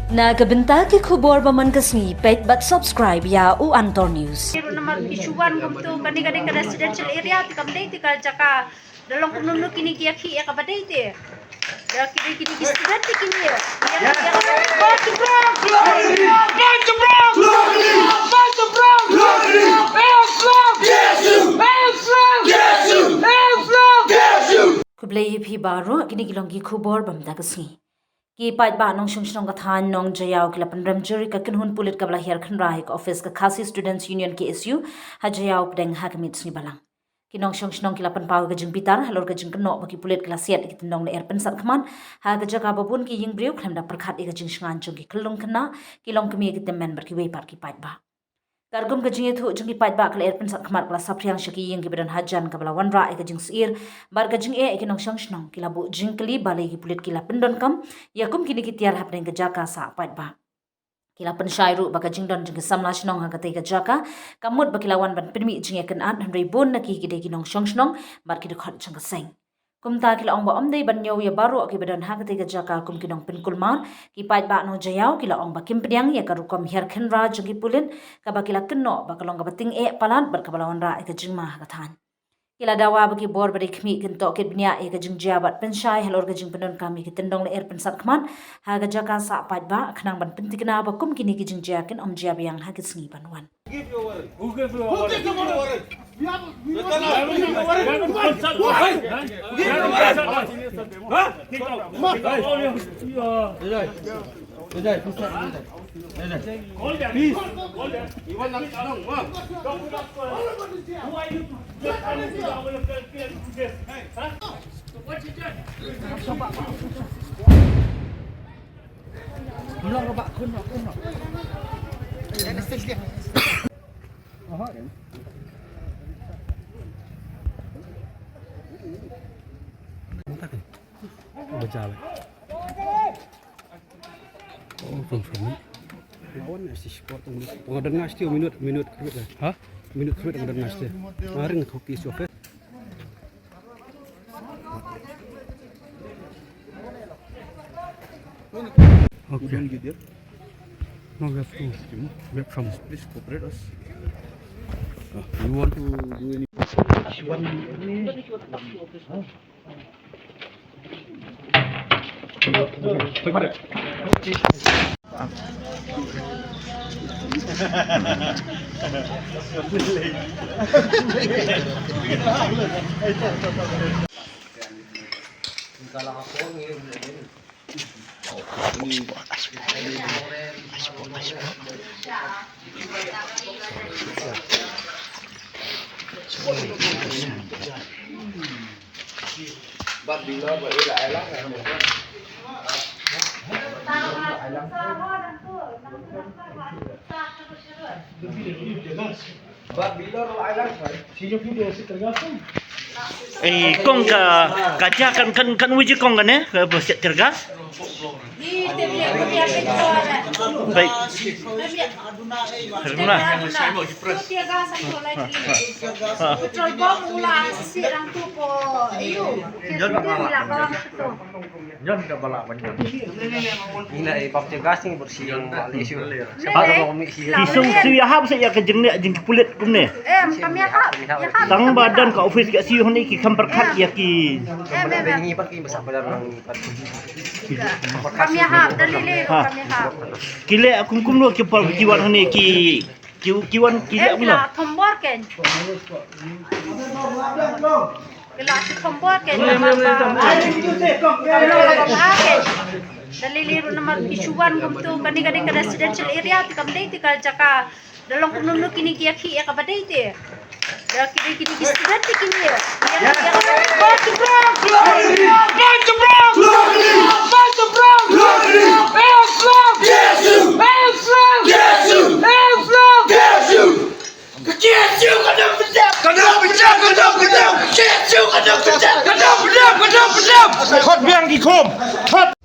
Nagabenta ki khubor baman kasni pet but subscribe ya u Antor News. Pero naman isuan gumto kani-kani ka residential area ti kamday ti jaka dalong kumnuno kini kiyaki ya kabaday ti. Ya kini student ti kini. Kublay phi baro kini kilonggi khubor bamda kasni. Ki pait ba nong shung ka than nong jayaw kila pandram jury ka kinhun pulit kabla her khan rai ka office ka Khasi Students Union KSU ha jayaw pdeng ha kamit ni balang ki nong shung kila pan paw ka jing pitar halor ka jing kno ba ki pulit kala siat ki tindong na erpen sat khaman ha ka jaga babun ki ying brew kham da prakhat ka jing shngan chung ki khlung khna ki long kami ki tem member ki we par ki pait ba Kargum ka jing thu jing ki pait ba kala erpen sat khamat kala sapriang shaki ying ki bedan hajan ka bala wan ra ka jing sir bar ka jing ki nong shung kila bu jing kli balai ki pulit kila pendon kam yakum kini ki tiar hapning ka jaka sa pait ba kila pen shairu baka jingdon jing samla shnong ha ka jaka kamut bakila wan ban pinmi jing kan an han ribun na ki de ki nong shnong bar ki de khot jang seng kumta kila ong ba omdei ban nyaw ya baru ki bedan ha ka jaka kum ki nong pin kulman ki pait ba no jayaw kila ong ba kim pediang ya karukom her khen ra jing ki pulin ka bakila kenno bakalong ka bating palan bar ka balawan ra ka jing ma ka than Kila dawa bagi bor bari kmi kinto kit bnya e ka jing jabat penshai halor ka jing penon kami ki tendong le er pensat kman ha ga jaka sa pat ba khnang ban pentikna ba kum kini ki jing jakin om jab yang ha kit sngi banwan Who gives you a warrant? Berjalan. Oh, from lawan nasi sport pengadan nasi minut kerut ha minut kerut pengadan nasi maring hoki sofa okay no we have to wait from please cooperate us you want to do any kong kaca kan uji kong kan ya ke bersiap tergas. Baik. Terima. Petrol bom ulah sirang tu ko iyo Jangan kita balak banyak. ina pap gas ni bersih Malaysia Isu siya hab saya ke jeng jeng kulit kum ne. kami hap Tang badan ka office ka siyo ni ki kamper khat ya ki. ni pat ki besar pada orang ni pat kami hap dalile kami hap Kile akum kum lo ki par kiwan ni ki kiwan kile kum lo. kila thombor ken kila thombor ken daliliru naman isuan gumto kani-kani ka residential area ti kamday ti jaka dalong kumnuno kini kiyaki ya kabaday ti. Ya kini student ti kini. Hot biang di kom. Hot